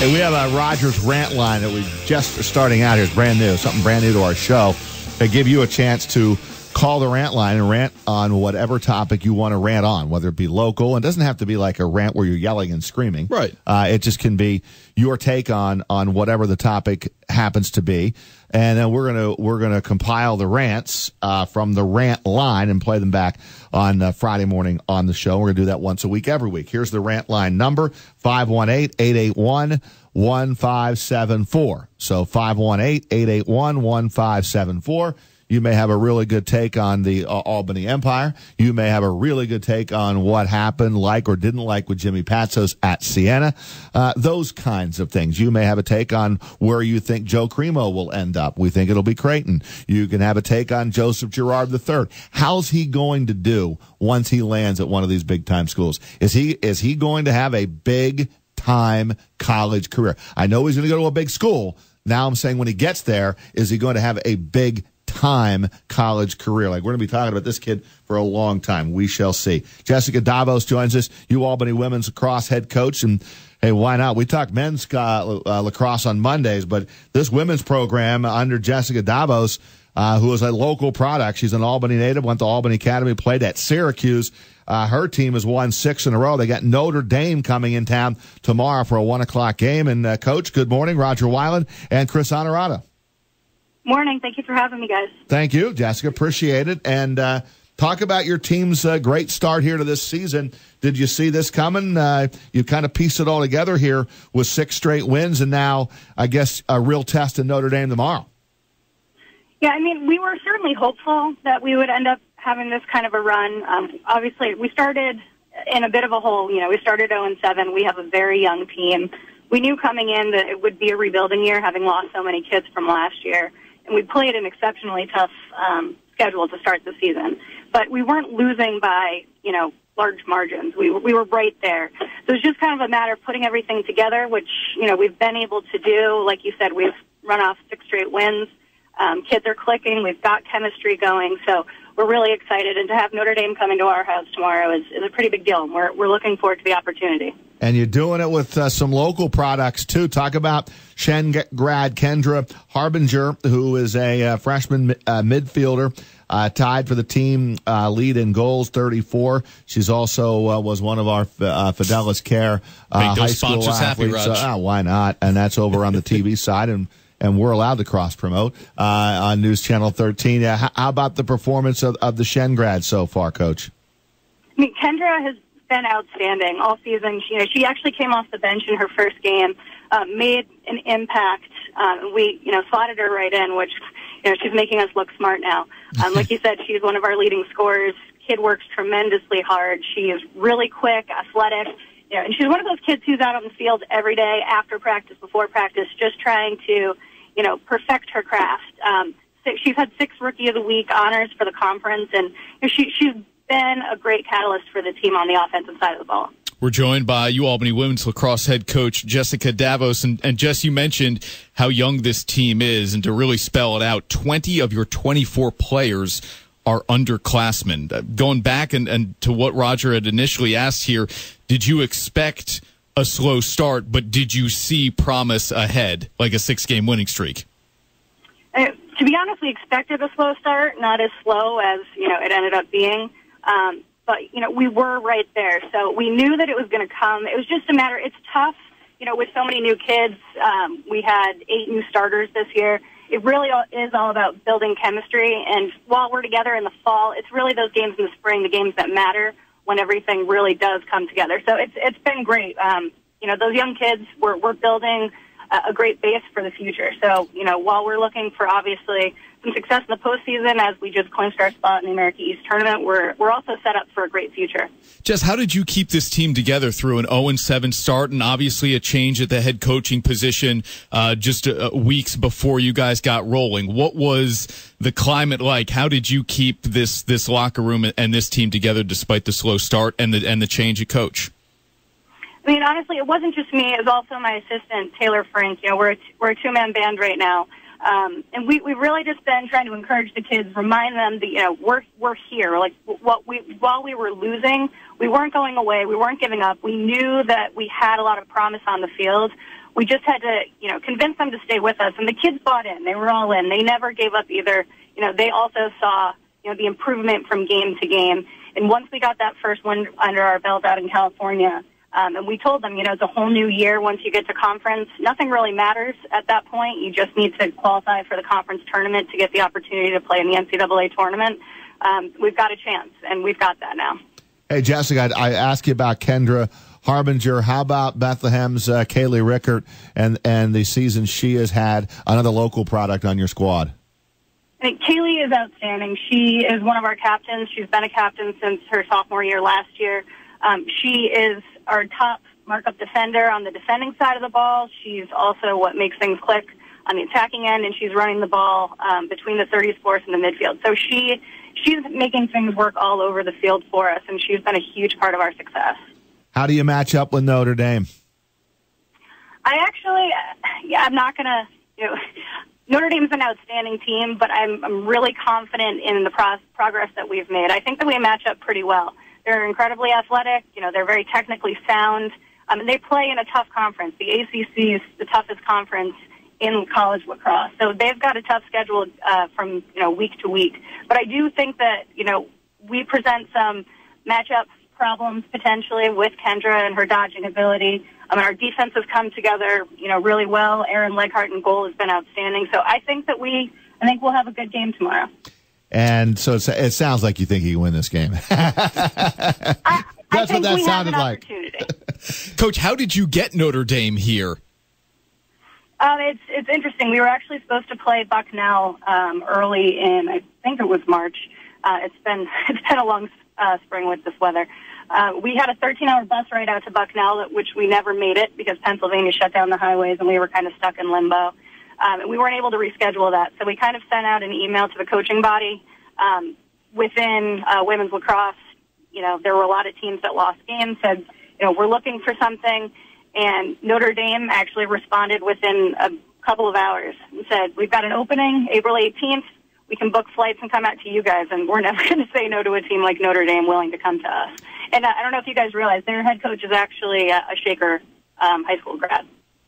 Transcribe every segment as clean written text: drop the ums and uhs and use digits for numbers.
Hey, we have a Rogers rant line that we just are starting out here. It's brand new, something brand new to our show. They give you a chance to call the rant line and rant on whatever topic you want to rant on, whether it be local. It doesn't have to be like a rant where you're yelling and screaming. Right. It just can be your take on whatever the topic happens to be. And then we're gonna compile the rants from the rant line and play them back on Friday morning on the show. We're gonna do that once a week, every week. Here's the rant line number: 518-881-1574. So 518-881-1574. You may have a really good take on the Albany Empire. You may have a really good take on what happened, like or didn't like with Jimmy Patsos at Siena. Those kinds of things. You may have a take on where you think Joe Cremo will end up. We think it'll be Creighton. You can have a take on Joseph Girard III. How's he going to do once he lands at one of these big-time schools? Is he going to have a big-time college career? I know he's going to go to a big school. Now I'm saying when he gets there, is he going to have a big time college career? Like, we're going to be talking about this kid for a long time. We shall see. Jessica Davos joins us, UAlbany women's lacrosse head coach. And hey, why not? We talk men's lacrosse on Mondays, but this women's program under Jessica Davos, who is a local product. She's an Albany native, went to Albany Academy, played at Syracuse. Her team has won 6 in a row. They got Notre Dame coming in town tomorrow for a 1:00 game. And Coach, good morning. Roger Weiland and Chris Honorata. Morning. Thank you for having me, guys. Thank you, Jessica. Appreciate it. And talk about your team's great start here to this season. Did you see this coming? You kind of pieced it all together here with 6 straight wins, and now, I guess, a real test in Notre Dame tomorrow. Yeah, I mean, we were certainly hopeful that we would end up having this kind of a run. Obviously, we started in a bit of a hole. You know, we started 0-7. We have a very young team. We knew coming in that it would be a rebuilding year, having lost so many kids from last year. And we played an exceptionally tough schedule to start the season. But we weren't losing by, large margins. We were right there. So it was just kind of a matter of putting everything together, which, we've been able to do. Like you said, we've run off 6 straight wins. Kids are clicking. We've got chemistry going. So we're really excited. And to have Notre Dame coming to our house tomorrow is a pretty big deal. And we're looking forward to the opportunity. And you're doing it with some local products, too. Talk about Shen grad Kendra Harbinger, who is a freshman midfielder, tied for the team lead in goals, 34. She's also was one of our Fidelis Care high school athletes. Why not? And that's over on the TV side, and we're allowed to cross-promote on News Channel 13. How about the performance of the Shen grad so far, Coach? I mean, Kendra has been outstanding all season. She actually came off the bench in her first game, made an impact. We, slotted her right in, which, she's making us look smart now. Like you said, she's one of our leading scorers. Kid works tremendously hard. She is really quick, athletic, and she's one of those kids who's out on the field every day, after practice, before practice, just trying to, perfect her craft. She's had 6 Rookie of the Week honors for the conference, and she's been a great catalyst for the team on the offensive side of the ball. We're joined by UAlbany women's lacrosse head coach Jessica Davos. And Jess, you mentioned how young this team is, and to really spell it out, 20 of your 24 players are underclassmen. Going back and to what Roger had initially asked here, did you expect a slow start, but did you see promise ahead, like a 6-game winning streak? To be honest, we expected a slow start, not as slow as, it ended up being. But, we were right there. So we knew that it was going to come. It was just a matter, it's tough, with so many new kids. We had 8 new starters this year. It really is all about building chemistry. And while we're together in the fall, it's really those games in the spring, the games that matter when everything really does come together. So it's been great. Those young kids, we're building a great base for the future. So, while we're looking for obviously some success in the postseason as we just clinched our spot in the America East tournament, we're also set up for a great future. Jess, how did you keep this team together through an 0-7 start and obviously a change at the head coaching position just weeks before you guys got rolling? What was the climate like? How did you keep this locker room and this team together despite the slow start and the change of coach? I mean, honestly, it wasn't just me. It was also my assistant, Taylor Frank. We're a 2-man band right now. And we've really just been trying to encourage the kids, remind them that, we're here. Like, while we were losing, we weren't going away. We weren't giving up. We knew that we had a lot of promise on the field. We just had to, convince them to stay with us. And the kids bought in. They were all in. They never gave up either. They also saw, the improvement from game to game. And once we got that first win under our belt out in California, and we told them, it's a whole new year once you get to conference. Nothing really matters at that point. You just need to qualify for the conference tournament to get the opportunity to play in the NCAA tournament. We've got a chance, and we've got that now. Hey, Jessica, I asked you about Kendra Harbinger. How about Bethlehem's Kaylee Rickert and the season she has had, another local product on your squad? I think Kaylee is outstanding. She is one of our captains. She's been a captain since her sophomore year last year. She is our top markup defender on the defending side of the ball. She's also what makes things click on the attacking end, and she's running the ball between the 30s force and the midfield. So she's making things work all over the field for us, and she's been a huge part of our success. How do you match up with Notre Dame? I'm not going to, Notre Dame's an outstanding team, but I'm really confident in the progress that we've made. I think that we match up pretty well. They're incredibly athletic. They're very technically sound. And they play in a tough conference. The ACC is the toughest conference in college lacrosse. So they've got a tough schedule from, week to week. But I do think that, we present some matchup problems potentially with Kendra and her dodging ability. Our defense has come together, really well. Aaron Leghart in goal has been outstanding. So I think we'll have a good game tomorrow. And so it sounds like you think you can win this game. That's what that sounded like. Coach, how did you get Notre Dame here? It's interesting. We were actually supposed to play Bucknell early in, I think it was March. It's been a long spring with this weather. We had a 13-hour bus ride out to Bucknell, which we never made it because Pennsylvania shut down the highways and we were kind of stuck in limbo. And we weren't able to reschedule that. So we kind of sent out an email to the coaching body. Within women's lacrosse, there were a lot of teams that lost games, said, we're looking for something. And Notre Dame actually responded within a couple of hours and said, we've got an opening April 18th. We can book flights and come out to you guys. And we're never going to say no to a team like Notre Dame willing to come to us. And I don't know if you guys realize their head coach is actually a Shaker high school grad.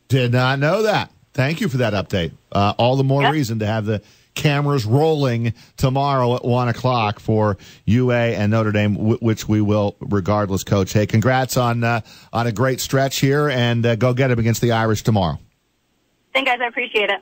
Did not know that. Thank you for that update. All the more reason to have the cameras rolling tomorrow at 1 o'clock for UA and Notre Dame, which we will regardless, Coach. Hey, congrats on a great stretch here, and go get them against the Irish tomorrow. Thanks, guys. I appreciate it.